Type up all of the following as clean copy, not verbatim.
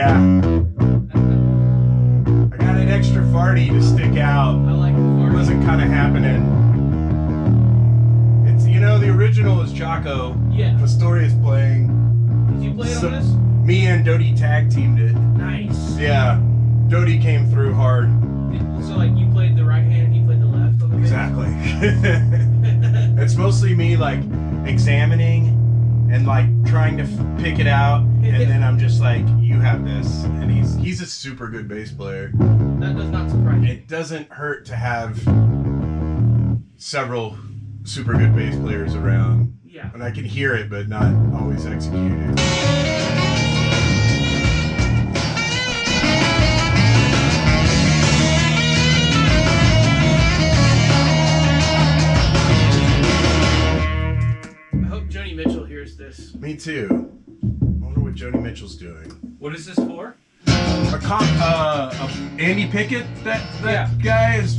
Yeah. I got an extra farty to stick out. I like the farty. It wasn't kind of happening. It's, you know, the original is Jocko. Yeah. Pastoria's playing. Did you play it on this? Me and Dodie tag teamed it. Nice. Yeah. Dodie came through hard. So like you played the right hand and he played the left on the bass? Exactly. It's mostly me like examining and like trying to pick it out, and then I'm just like, you have this, and he's a super good bass player. That does not surprise me. It doesn't hurt to have several super good bass players around. Yeah. And I can hear it, but not always execute it. Joni Mitchell hears this. Me too. I wonder what Joni Mitchell's doing. What is this for? Andy Pickett, that guy is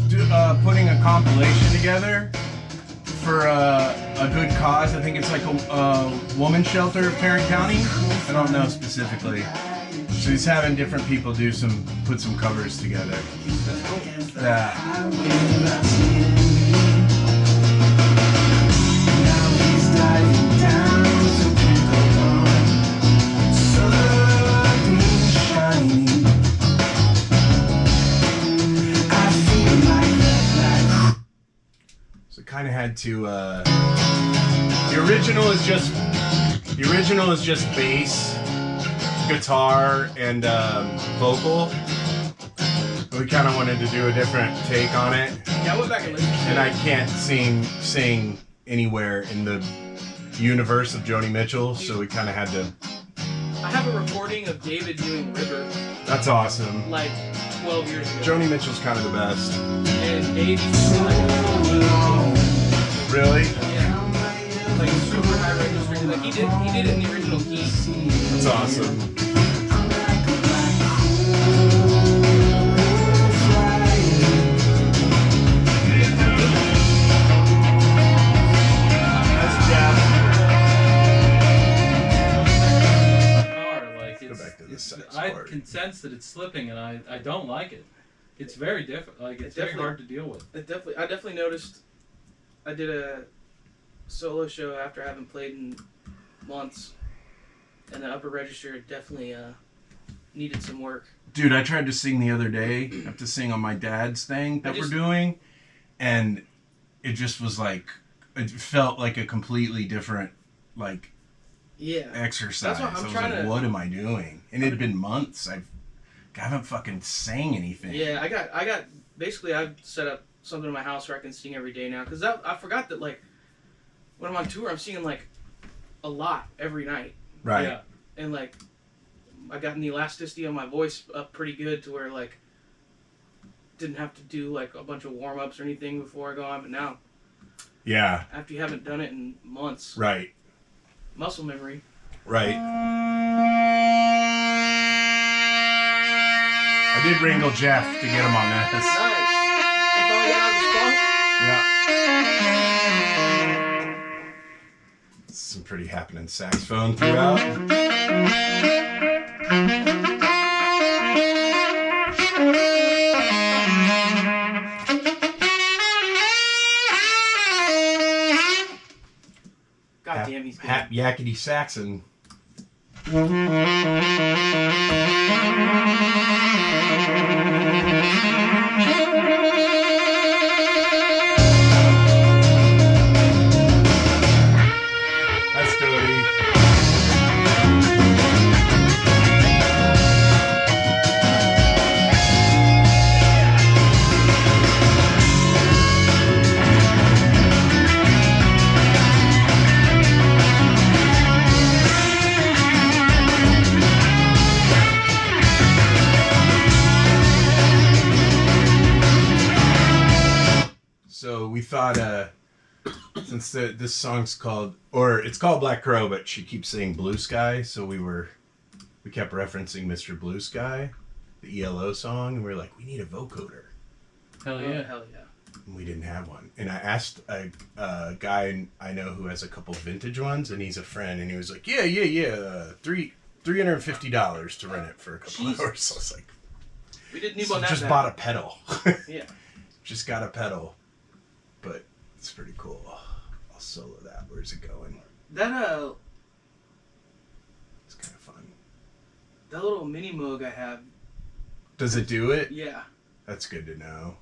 putting a compilation together for a good cause. I think it's like a woman's shelter of Tarrant County. I don't know specifically. So he's having different people put some covers together. Yeah. Kind of had to the original is just bass, guitar, and vocal. We kind of wanted to do a different take on it. Yeah, I went back and listened to it. And I can't sing anywhere in the universe of Joni Mitchell, so we kind of had to. I have a recording of David doing River. That's awesome. Like 12 years ago. Joni Mitchell's kind of the best. And Dave's like really? Yeah. Like super high register. Like he did it in the original key. That's awesome. That's Jeff. Go back to the sex I part. Can sense that it's slipping, and I don't like it. It's very difficult. Like it's very hard to deal with. I definitely noticed. I did a solo show after I haven't played in months, and the upper register definitely needed some work. Dude, I tried to sing the other day. I have to sing on my dad's thing that we're doing, and it just was like, it felt like a completely different, like, exercise. That's what I'm I was trying like, to... what am I doing? And it had been months. I haven't fucking sang anything. Yeah, I got basically I've set up something in my house where I can sing every day now, because I forgot that, like, when I'm on tour, I'm singing like a lot every night. Right. Yeah. And like I gotten the elasticity of my voice up pretty good to where like didn't have to do like a bunch of warm-ups or anything before I go on, but now after you haven't done it in months, right, muscle memory, right. I did wrangle Jeff to get him on this. Nice. You probably got out of the spot? Yeah. Some pretty happening saxophone throughout. God damn, he's good. Yakety Saxon. That's Dodie. So we thought, since this song's called, or it's called Black Crow, but she keeps saying Blue Sky, so we kept referencing Mr. Blue Sky, the ELO song, and we were like, we need a vocoder. Hell yeah. Hell yeah. And we didn't have one. And I asked a guy I know who has a couple vintage ones, and he's a friend, and he was like, yeah, 3 $350 to rent it for a couple hours. So I was like, we didn't need on that. Just bought a pedal. Yeah. Just got a pedal, but it's pretty cool. I'll solo that. Where's it going? That it's kind of fun. That little mini Moog I have. Does it do it? Yeah. That's good to know.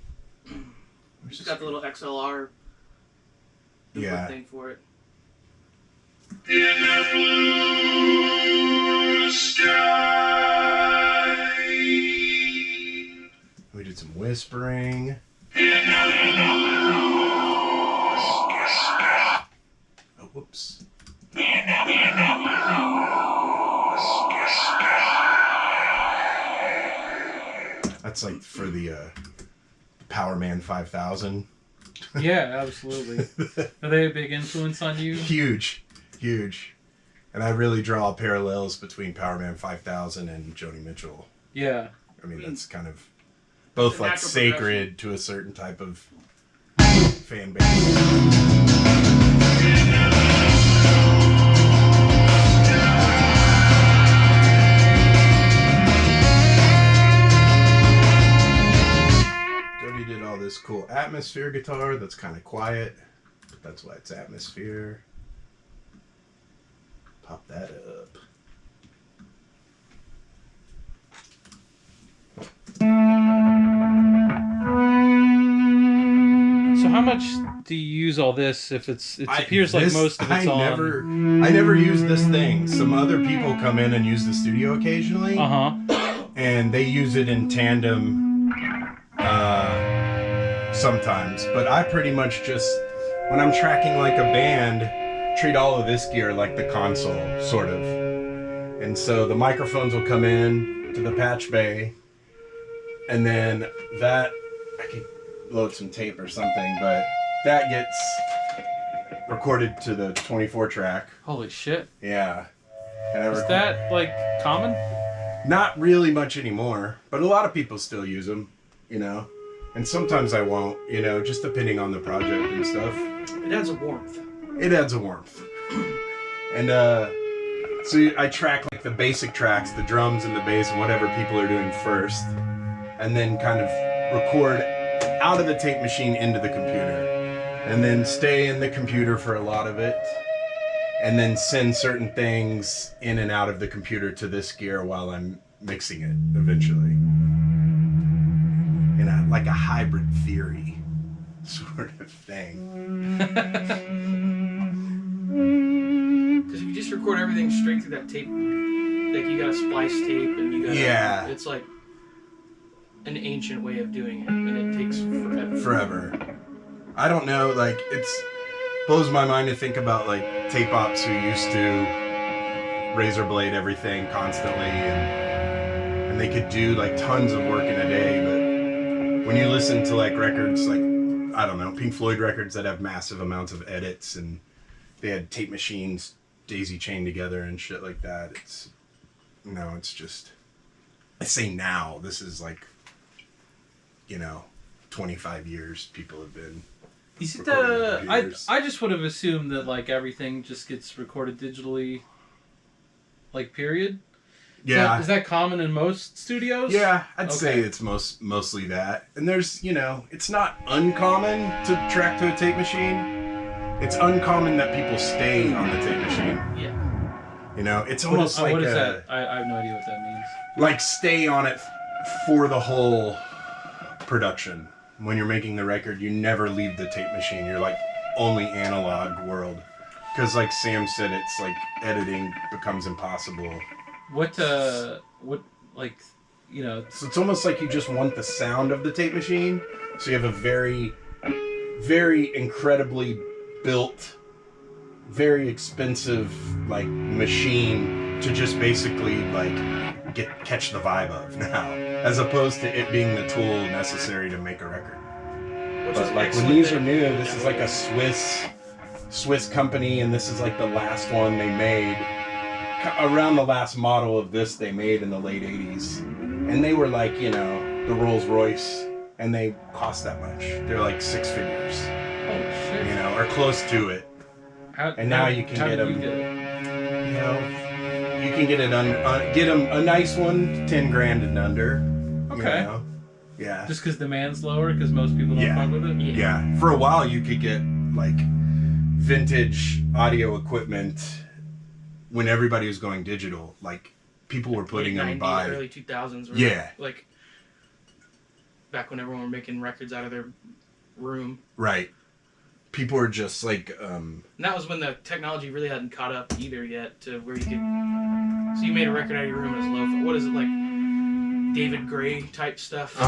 It's got the little XLR input thing for it. In the blue sky. We did some whispering. Oh, whoops. That's like for the Powerman 5000. Yeah, absolutely. Are they a big influence on you? Huge. And I really draw parallels between Powerman 5000 and Joni Mitchell. Yeah. I mean, that's kind of both like sacred to a certain type of fan base. Jody did all this cool atmosphere guitar that's kind of quiet, but that's why it's atmosphere. Pop that up. So how much do you use all this if it appears like most of it's I never use this thing. Some other people come in and use the studio occasionally. And they use it in tandem sometimes. But I pretty much just, when I'm tracking like a band, treat all of this gear like the console, sort of. And so the microphones will come in to the patch bay, and then that, I could load some tape or something, but that gets recorded to the 24 track. Holy shit. Yeah. And is that like common? Not really much anymore, but a lot of people still use them, you know. And sometimes I won't, you know, just depending on the project and stuff. It adds a warmth. It adds a warmth. And so I track like the basic tracks, the drums and the bass and whatever people are doing first, and then kind of record out of the tape machine into the computer, and then stay in the computer for a lot of it, and then send certain things in and out of the computer to this gear while I'm mixing it eventually. In like a hybrid theory sort of thing. Because if you just record everything straight through that tape, like you gotta splice tape and you gotta... It's like an ancient way of doing it, and it takes forever. I don't know, like, blows my mind to think about like tape ops who used to razor blade everything constantly, and they could do like tons of work in a day, but when you listen to like records like, I don't know, Pink Floyd records that have massive amounts of edits and they had tape machines daisy chained together and shit like that, it's just, I say now, this is like, 25 years people have been. Is it I just would have assumed that like everything just gets recorded digitally, like period. Yeah. Is that common in most studios? Yeah, I'd say it's mostly that. And there's, it's not uncommon to track to a tape machine. It's uncommon that people stay on the tape machine. Yeah. It's almost like what is that? I have no idea what that means. Like stay on it for the whole production. When you're making the record, you never leave the tape machine. You're like only analog world. Because like Sam said, it's like editing becomes impossible. So it's almost like you just want the sound of the tape machine. So you have a very, very incredibly built, very expensive like machine to just basically like catch the vibe of now, as opposed to it being the tool necessary to make a record. But like when these are new, this is like a Swiss company, and this is like the last one they made. Around the last model of this they made in the late 80s. And they were like, the Rolls Royce, and they cost that much. They're like 6 figures. Oh shit. Or close to it. And now you can get them, You can get it get them a nice one, 10 grand and under. Okay. You know? Yeah. Just because demand's lower, because most people don't fuck with it. Yeah. For a while, you could get like vintage audio equipment when everybody was going digital. Like people were putting them by early 2000s. Right? Yeah. Like back when everyone were making records out of their room. Right. People were just like. And that was when the technology really hadn't caught up either yet to where you could. So you made a record out of your room as lo-fi. What is it like? David Gray type stuff.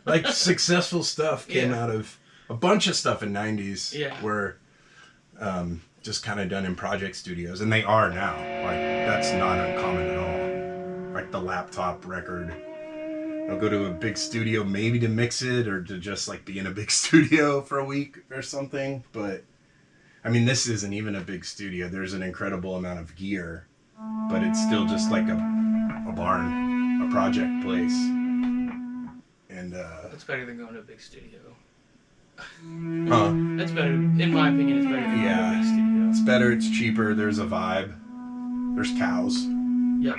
Like successful stuff came out of a bunch of stuff in '90s. Yeah. Were just kind of done in project studios, and they are now. Like that's not uncommon at all. Like the laptop record. I'll go to a big studio maybe to mix it or to just like be in a big studio for a week or something. But I mean, this isn't even a big studio. There's an incredible amount of gear, but it's still just like a barn, a project place. And It's better than going to a big studio. That's better, in my opinion. It's better than going to a big studio. It's better. It's cheaper. There's a vibe. There's cows. Yep.